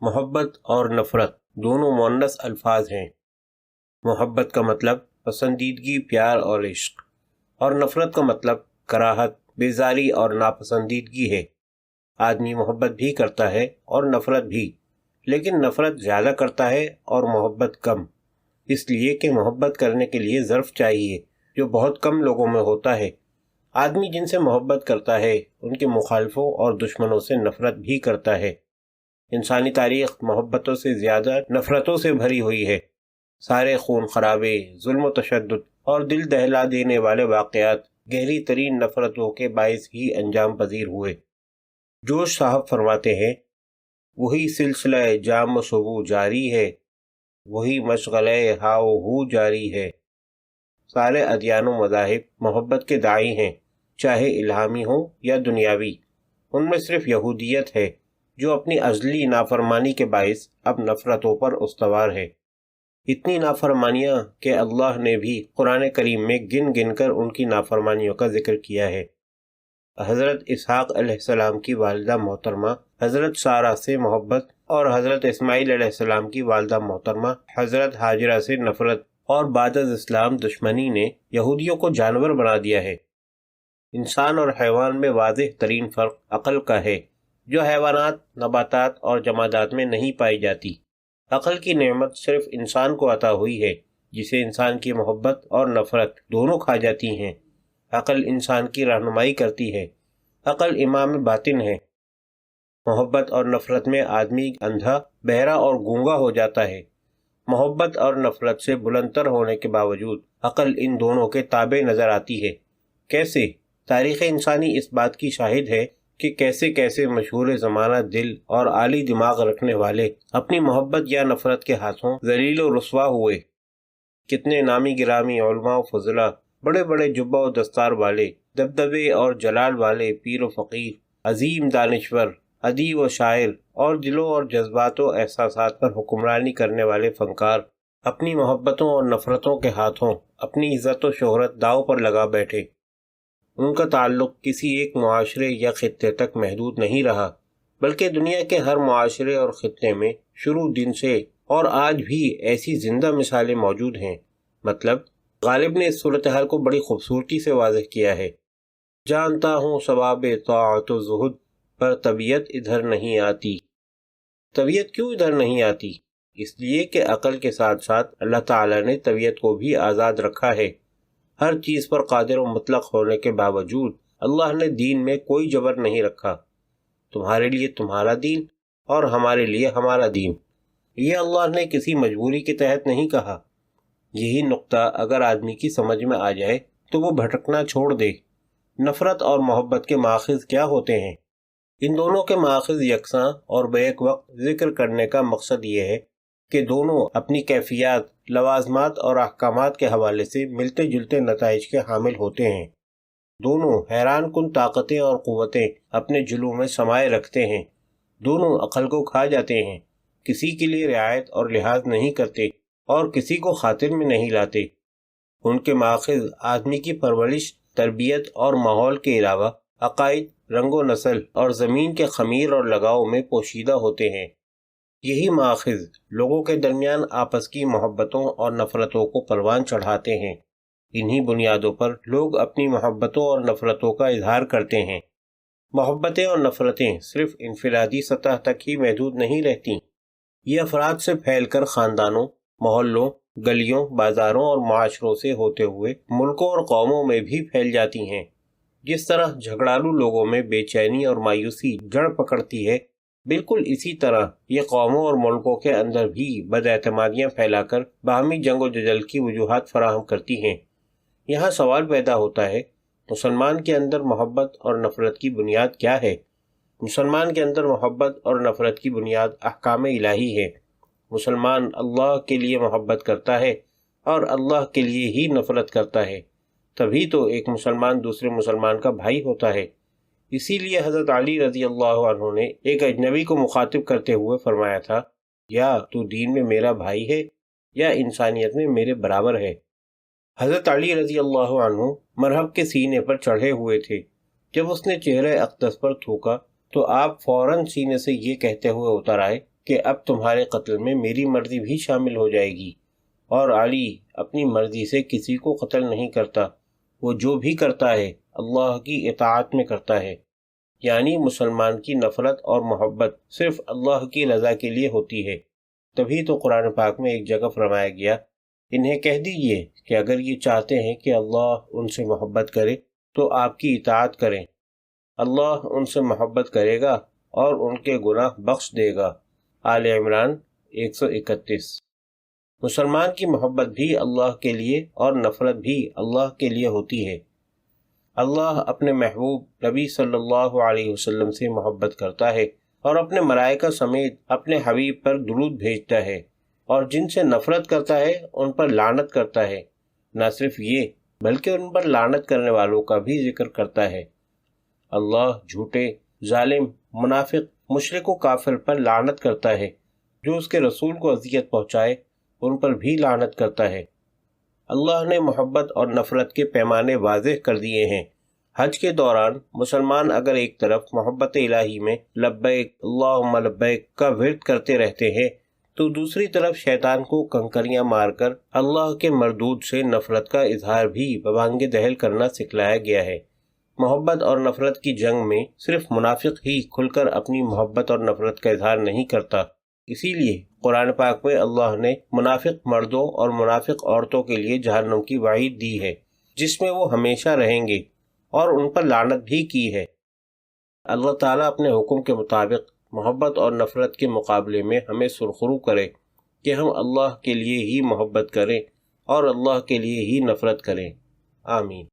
محبت اور نفرت دونوں مؤنث الفاظ ہیں۔ محبت کا مطلب پسندیدگی، پیار اور عشق، اور نفرت کا مطلب کراہت، بیزاری اور ناپسندیدگی ہے۔ آدمی محبت بھی کرتا ہے اور نفرت بھی، لیکن نفرت زیادہ کرتا ہے اور محبت کم، اس لیے کہ محبت کرنے کے لیے ظرف چاہیے جو بہت کم لوگوں میں ہوتا ہے۔ آدمی جن سے محبت کرتا ہے ان کے مخالفوں اور دشمنوں سے نفرت بھی کرتا ہے۔ انسانی تاریخ محبتوں سے زیادہ نفرتوں سے بھری ہوئی ہے۔ سارے خون خرابے، ظلم و تشدد اور دل دہلا دینے والے واقعات گہری ترین نفرتوں کے باعث ہی انجام پذیر ہوئے۔ جوش صاحب فرماتے ہیں، وہی سلسلہ جام و صبو جاری ہے، وہی مشغلہ ہاؤ ہو جاری ہے۔ سارے ادیان و مذاہب محبت کے داعی ہیں، چاہے الہامی ہوں یا دنیاوی۔ ان میں صرف یہودیت ہے جو اپنی ازلی نافرمانی کے باعث اب نفرتوں پر استوار ہے۔ اتنی نافرمانیاں کہ اللہ نے بھی قرآن کریم میں گن گن کر ان کی نافرمانیوں کا ذکر کیا ہے۔ حضرت اسحاق علیہ السلام کی والدہ محترمہ حضرت سارہ سے محبت اور حضرت اسماعیل علیہ السلام کی والدہ محترمہ حضرت ہاجرہ سے نفرت اور بعد از اسلام دشمنی نے یہودیوں کو جانور بنا دیا ہے۔ انسان اور حیوان میں واضح ترین فرق عقل کا ہے، جو حیوانات، نباتات اور جمادات میں نہیں پائی جاتی۔ عقل کی نعمت صرف انسان کو عطا ہوئی ہے، جسے انسان کی محبت اور نفرت دونوں کھا جاتی ہیں۔ عقل انسان کی رہنمائی کرتی ہے، عقل امام باطن ہے۔ محبت اور نفرت میں آدمی اندھا، بہرا اور گونگا ہو جاتا ہے۔ محبت اور نفرت سے بلندتر ہونے کے باوجود عقل ان دونوں کے تابع نظر آتی ہے۔ کیسے؟ تاریخ انسانی اس بات کی شاہد ہے کہ کیسے کیسے مشہور زمانہ دل اور عالی دماغ رکھنے والے اپنی محبت یا نفرت کے ہاتھوں ذلیل و رسوا ہوئے۔ کتنے نامی گرامی علماء و فضلاء، بڑے بڑے جبہ و دستار والے، دبدبے اور جلال والے پیر و فقیر، عظیم دانشور، ادیب و شاعر اور دلوں اور جذبات و احساسات پر حکمرانی کرنے والے فنکار اپنی محبتوں اور نفرتوں کے ہاتھوں اپنی عزت و شہرت داؤ پر لگا بیٹھے۔ ان کا تعلق کسی ایک معاشرے یا خطے تک محدود نہیں رہا، بلکہ دنیا کے ہر معاشرے اور خطے میں شروع دن سے اور آج بھی ایسی زندہ مثالیں موجود ہیں۔ مطلب غالب نے اس صورتحال کو بڑی خوبصورتی سے واضح کیا ہے۔ جانتا ہوں ثواب طاعت و زہد، پر طبیعت ادھر نہیں آتی۔ طبیعت کیوں ادھر نہیں آتی؟ اس لیے کہ عقل کے ساتھ ساتھ اللہ تعالیٰ نے طبیعت کو بھی آزاد رکھا ہے۔ ہر چیز پر قادر و مطلق ہونے کے باوجود اللہ نے دین میں کوئی جبر نہیں رکھا۔ تمہارے لیے تمہارا دین اور ہمارے لیے ہمارا دین، یہ اللہ نے کسی مجبوری کے تحت نہیں کہا۔ یہی نقطہ اگر آدمی کی سمجھ میں آ جائے تو وہ بھٹکنا چھوڑ دے۔ نفرت اور محبت کے ماخذ کیا ہوتے ہیں؟ ان دونوں کے ماخذ یکساں اور بیک وقت ذکر کرنے کا مقصد یہ ہے کہ دونوں اپنی کیفیات، لوازمات اور احکامات کے حوالے سے ملتے جلتے نتائج کے حامل ہوتے ہیں۔ دونوں حیران کن طاقتیں اور قوتیں اپنے جلوں میں سمائے رکھتے ہیں۔ دونوں عقل کو کھا جاتے ہیں، کسی کے لیے رعایت اور لحاظ نہیں کرتے اور کسی کو خاطر میں نہیں لاتے۔ ان کے ماخذ آدمی کی پرورش، تربیت اور ماحول کے علاوہ عقائد، رنگ و نسل اور زمین کے خمیر اور لگاؤ میں پوشیدہ ہوتے ہیں۔ یہی ماخذ لوگوں کے درمیان آپس کی محبتوں اور نفرتوں کو پروان چڑھاتے ہیں۔ انہی بنیادوں پر لوگ اپنی محبتوں اور نفرتوں کا اظہار کرتے ہیں۔ محبتیں اور نفرتیں صرف انفرادی سطح تک ہی محدود نہیں رہتیں، یہ افراد سے پھیل کر خاندانوں، محلوں، گلیوں، بازاروں اور معاشروں سے ہوتے ہوئے ملکوں اور قوموں میں بھی پھیل جاتی ہیں۔ جس طرح جھگڑالو لوگوں میں بے چینی اور مایوسی جڑ پکڑتی ہے، بالکل اسی طرح یہ قوموں اور ملکوں کے اندر بھی بد اعتمادیاں پھیلا کر باہمی جنگ و جدل کی وجوہات فراہم کرتی ہیں۔ یہاں سوال پیدا ہوتا ہے، مسلمان کے اندر محبت اور نفرت کی بنیاد کیا ہے؟ مسلمان کے اندر محبت اور نفرت کی بنیاد احکام الہی ہے۔ مسلمان اللہ کے لیے محبت کرتا ہے اور اللہ کے لیے ہی نفرت کرتا ہے، تبھی تو ایک مسلمان دوسرے مسلمان کا بھائی ہوتا ہے۔ اسی لیے حضرت علی رضی اللہ عنہ نے ایک اجنبی کو مخاطب کرتے ہوئے فرمایا تھا، یا تو دین میں میرا بھائی ہے یا انسانیت میں میرے برابر ہے۔ حضرت علی رضی اللہ عنہ مرحب کے سینے پر چڑھے ہوئے تھے۔ جب اس نے چہرہ اقدس پر تھوکا تو آپ فوراً سینے سے یہ کہتے ہوئے اتر آئے، کہ اب تمہارے قتل میں میری مرضی بھی شامل ہو جائے گی، اور علی اپنی مرضی سے کسی کو قتل نہیں کرتا، وہ جو بھی کرتا ہے اللہ کی اطاعت میں کرتا ہے، یعنی مسلمان کی نفرت اور محبت صرف اللہ کی رضا کے لیے ہوتی ہے۔ تبھی تو قرآن پاک میں ایک جگہ فرمایا گیا، انہیں کہہ دیجئے کہ اگر یہ چاہتے ہیں کہ اللہ ان سے محبت کرے تو آپ کی اطاعت کریں، اللہ ان سے محبت کرے گا اور ان کے گناہ بخش دے گا۔ آل عمران 131۔ مسلمان کی محبت بھی اللہ کے لیے اور نفرت بھی اللہ کے لیے ہوتی ہے۔ اللہ اپنے محبوب نبی صلی اللہ علیہ وسلم سے محبت کرتا ہے اور اپنے ملائکہ سمیت اپنے حبیب پر درود بھیجتا ہے، اور جن سے نفرت کرتا ہے ان پر لعنت کرتا ہے۔ نہ صرف یہ بلکہ ان پر لعنت کرنے والوں کا بھی ذکر کرتا ہے۔ اللہ جھوٹے، ظالم، منافق، مشرک و کافر پر لعنت کرتا ہے، جو اس کے رسول کو اذیت پہنچائے ان پر بھی لعنت کرتا ہے۔ اللہ نے محبت اور نفرت کے پیمانے واضح کر دیے ہیں۔ حج کے دوران مسلمان اگر ایک طرف محبت الہی میں لبیک اللہم لبیک کا ورد کرتے رہتے ہیں تو دوسری طرف شیطان کو کنکریاں مار کر اللہ کے مردود سے نفرت کا اظہار بھی ببانگ دہل کرنا سکھلایا گیا ہے۔ محبت اور نفرت کی جنگ میں صرف منافق ہی کھل کر اپنی محبت اور نفرت کا اظہار نہیں کرتا، اسی لیے قرآن پاک میں اللہ نے منافق مردوں اور منافق عورتوں کے لیے جہنم کی وعید دی ہے، جس میں وہ ہمیشہ رہیں گے، اور ان پر لعنت بھی کی ہے۔ اللہ تعالیٰ اپنے حکم کے مطابق محبت اور نفرت کے مقابلے میں ہمیں سرخرو کرے کہ ہم اللہ کے لیے ہی محبت کریں اور اللہ کے لیے ہی نفرت کریں۔ آمین۔